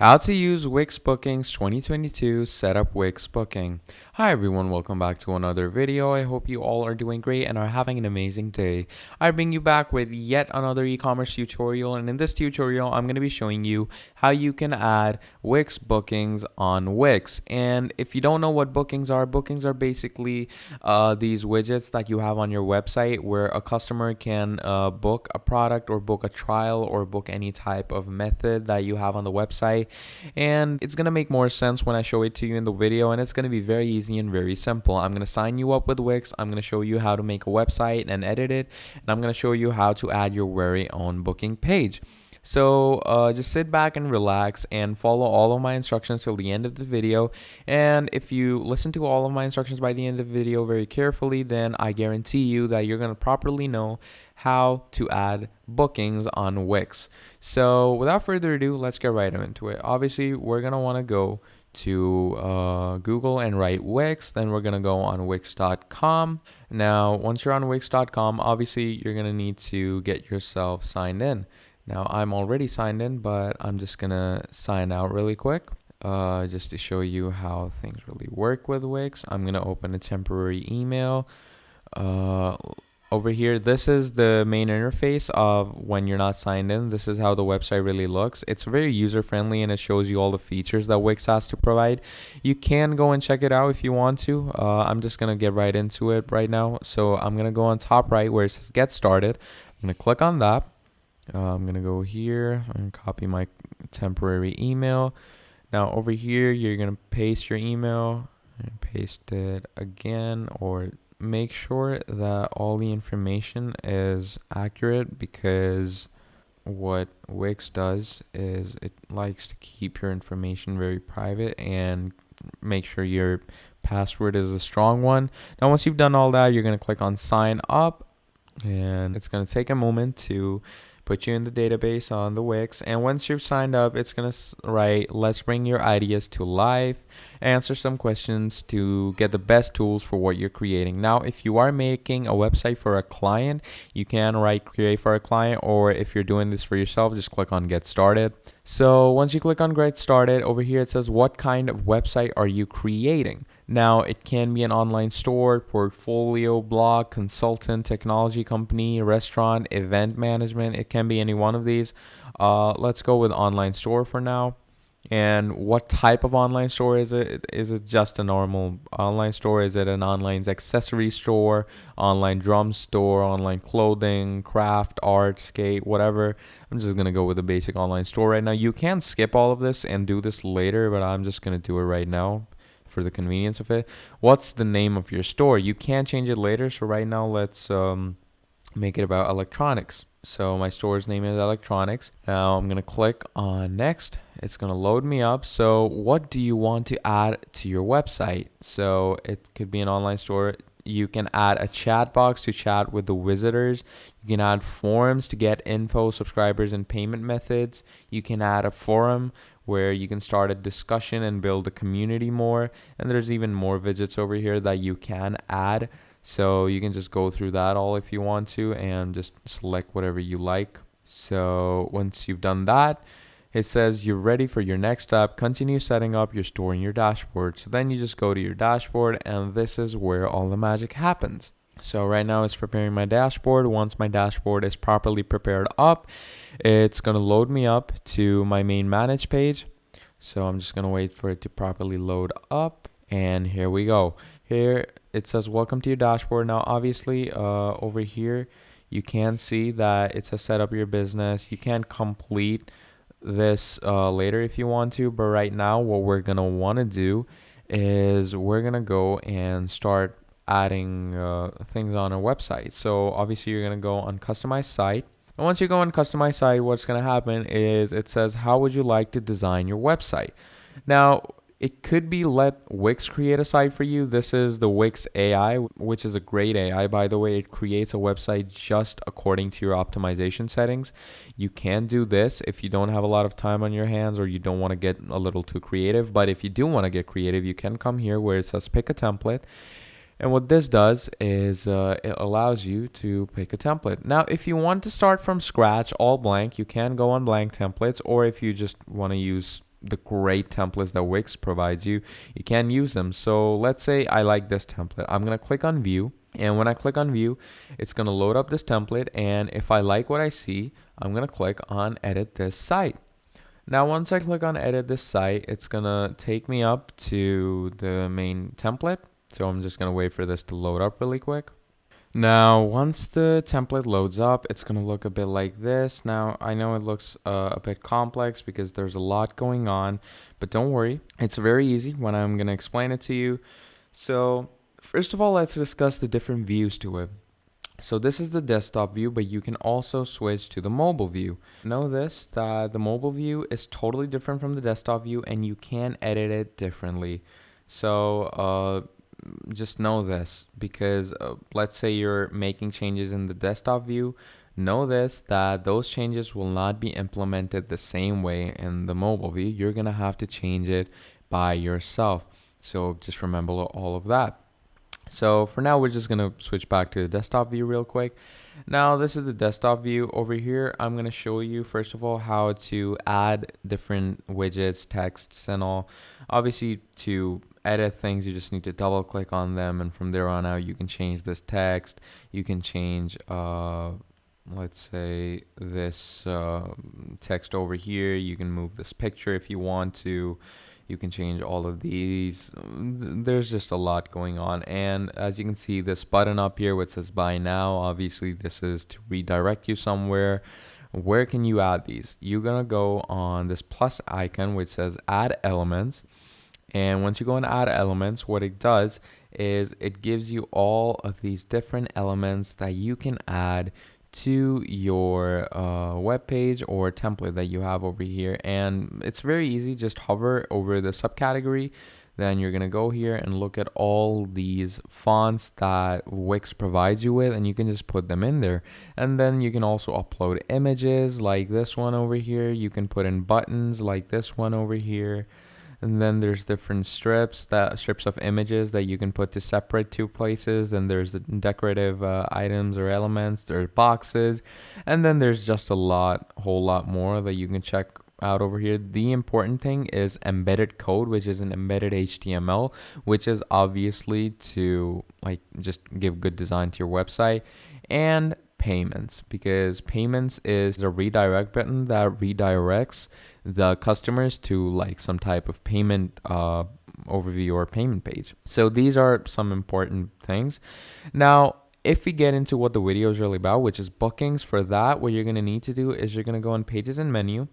How to use Wix Bookings 2022 Setup Wix Booking. Hi everyone, welcome back to another video. I hope you all are doing great and are having an amazing day. I bring you back with yet another e-commerce tutorial, and in this tutorial I'm going to be showing you how you can add Wix Bookings on Wix. And if you don't know what bookings are basically these widgets that you have on your website where a customer can book a product or book a trial or book any type of method that you have on the website. And it's going to make more sense when I show it to you in the video, and it's going to be very easy and very simple. I'm going to sign you up with Wix. I'm going to show you how to make a website and edit it, and I'm going to show you how to add your very own booking page. So just sit back and relax and follow all of my instructions till the end of the video. And if you listen to all of my instructions by the end of the video very carefully, then I guarantee you that you're going to properly know how to add bookings on Wix. So without further ado, let's get right into it. Obviously, we're going to want to go to Google and write Wix. Then we're going to go on Wix.com. Now, once you're on Wix.com, obviously, you're going to need to get yourself signed in. Now, I'm already signed in, but I'm just going to sign out really quick just to show you how things really work with Wix. I'm going to open a temporary email. Over here, this is the main interface of when you're not signed in. This is how the website really looks. It's very user-friendly, and it shows you all the features that Wix has to provide. You can go and check it out if you want to. I'm just going to get right into it right now. So I'm going to go on top right where it says Get Started. I'm going to click on that. I'm going to go here and copy my temporary email. Now over here, you're going to paste your email and paste it again, or make sure that all the information is accurate, because what Wix does is it likes to keep your information very private and make sure your password is a strong one. Now once you've done all that, you're going to click on sign up, and it's going to take a moment to put you in the database on the Wix. And once you've signed up, it's going to write, let's bring your ideas to life, answer some questions to get the best tools for what you're creating. Now, if you are making a website for a client, you can write create for a client, or if you're doing this for yourself, just click on get started. So once you click on get started, over here it says what kind of website are you creating? Now, it can be an online store, portfolio, blog, consultant, technology company, restaurant, event management. It can be any one of these. Let's go with online store for now. And what type of online store is it? Is it just a normal online store? Is it an online accessory store, online drum store, online clothing, craft, art, skate, whatever? I'm just going to go with a basic online store right now. You can skip all of this and do this later, but I'm just going to do it right now for the convenience of it. What's the name of your store? You can change it later. So right now, let's make it about electronics. So my store's name is electronics. Now I'm going to click on next. It's going to load me up. So what do you want to add to your website? So it could be an online store. You can add a chat box to chat with the visitors. You can add forums to get info, subscribers, and payment methods. You can add a forum where you can start a discussion and build a community more. And there's even more widgets over here that you can add. So you can just go through that all if you want to and just select whatever you like. So once you've done that, it says you're ready for your next step. Continue setting up your store in your dashboard. So then you just go to your dashboard, and this is where all the magic happens. So right now it's preparing my dashboard. Once my dashboard is properly prepared up, it's going to load me up to my main manage page. So I'm just going to wait for it to properly load up. And here we go. Here it says welcome to your dashboard. Now obviously over here you can see that it says set up your business. You can complete this later if you want to, but right now what we're gonna want to do is we're gonna go and start adding things on our website. So obviously you're gonna go on customize site, and once you go on customize site, what's gonna happen is it says how would you like to design your website. Now it could be let Wix create a site for you. This is the Wix AI, which is a great AI, by the way. It creates a website just according to your optimization settings. You can do this if you don't have a lot of time on your hands or you don't want to get a little too creative. But if you do want to get creative, you can come here where it says pick a template. And what this does is it allows you to pick a template. Now, if you want to start from scratch, all blank, you can go on blank templates, or if you just want to use the great templates that Wix provides you, you can use them. So let's say I like this template. I'm going to click on view. And when I click on view, it's going to load up this template. And if I like what I see, I'm going to click on edit this site. Now, once I click on edit this site, it's going to take me up to the main template. So I'm just going to wait for this to load up really quick. Now, once the template loads up, it's going to look a bit like this. Now, I know it looks a bit complex because there's a lot going on, but don't worry. It's very easy when I'm going to explain it to you. So, first of all, let's discuss the different views to it. So this is the desktop view, but you can also switch to the mobile view. Know this, that the mobile view is totally different from the desktop view and you can edit it differently. So just know this, because let's say you're making changes in the desktop view, know this, that those changes will not be implemented the same way in the mobile view. You're going to have to change it by yourself. So just remember all of that. So for now, we're just going to switch back to the desktop view real quick. Now, this is the desktop view. Over here, I'm going to show you, first of all, how to add different widgets, texts, and all. Obviously, to edit things, you just need to double click on them. And from there on out, you can change this text. You can change, let's say, this text over here. You can move this picture if you want to. You can change all of these. There's just a lot going on. And as you can see, this button up here which says buy now, obviously this is to redirect you somewhere. Where can you add these? You're gonna go on this plus icon which says add elements. And once you go and add elements, what it does is it gives you all of these different elements that you can add to your web page or template that you have over here. And it's very easy. Just hover over the subcategory, then you're gonna go here and look at all these fonts that Wix provides you with, and you can just put them in there. And then you can also upload images like this one over here. You can put in buttons like this one over here. And then there's different strips of images that you can put to separate two places. Then there's the decorative items or elements. There's boxes, and then there's just whole lot more that you can check out over here. The important thing is embedded code, which is an embedded HTML, which is obviously to just give good design to your website, and payments, because payments is a redirect button that redirects the customers to some type of payment overview or payment page. So these are some important things. Now, if we get into what the video is really about, which is bookings, for that, what you're going to need to do is you're going to go on pages and menu.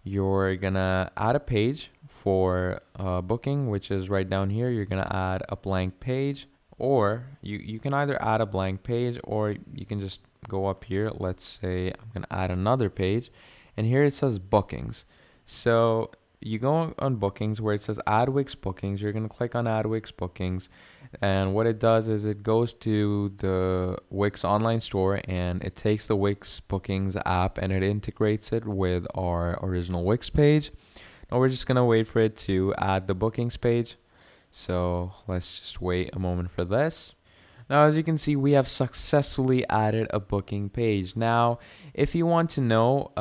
You're going to add a page for booking, which is right down here. You're going to add a blank page, or you can either add a blank page or you can just go up here. Let's say I'm going to add another page, and here it says bookings. So you go on bookings where it says add Wix bookings. You're going to click on add Wix bookings, and what it does is it goes to the Wix online store and it takes the Wix bookings app and it integrates it with our original Wix page. Now we're just going to wait for it to add the bookings page. So let's just wait a moment for this. Now, as you can see, we have successfully added a booking page. Now, if you want to know,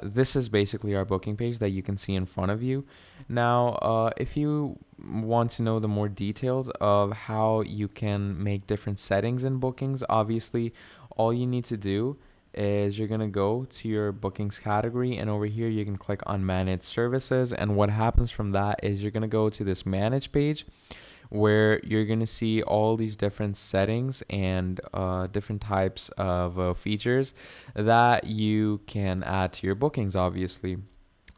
this is basically our booking page that you can see in front of you. Now, if you want to know the more details of how you can make different settings in bookings, obviously, all you need to do is you're going to go to your bookings category, and over here you can click on manage services. And what happens from that is you're going to go to this manage page, where you're going to see all these different settings and different types of features that you can add to your bookings, obviously.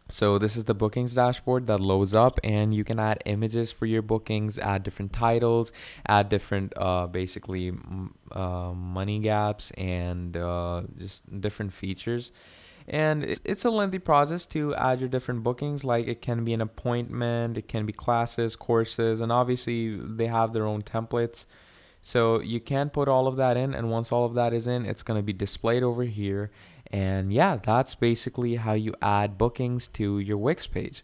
So this is the bookings dashboard that loads up, and you can add images for your bookings, add different titles, add different basically money gaps, and just different features. And it's a lengthy process to add your different bookings. Like, it can be an appointment, it can be classes, courses, and obviously they have their own templates. So you can put all of that in, and once all of that is in, it's going to be displayed over here. And yeah, that's basically how you add bookings to your Wix page.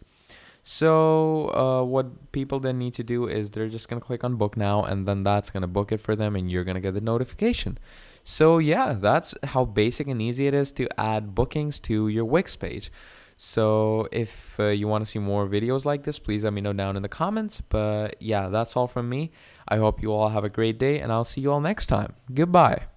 So what people then need to do is they're just going to click on book now, and then that's going to book it for them, and you're going to get the notification. So yeah, that's how basic and easy it is to add bookings to your Wix page. So if you want to see more videos like this, please let me know down in the comments. But yeah, that's all from me. I hope you all have a great day, and I'll see you all next time. Goodbye.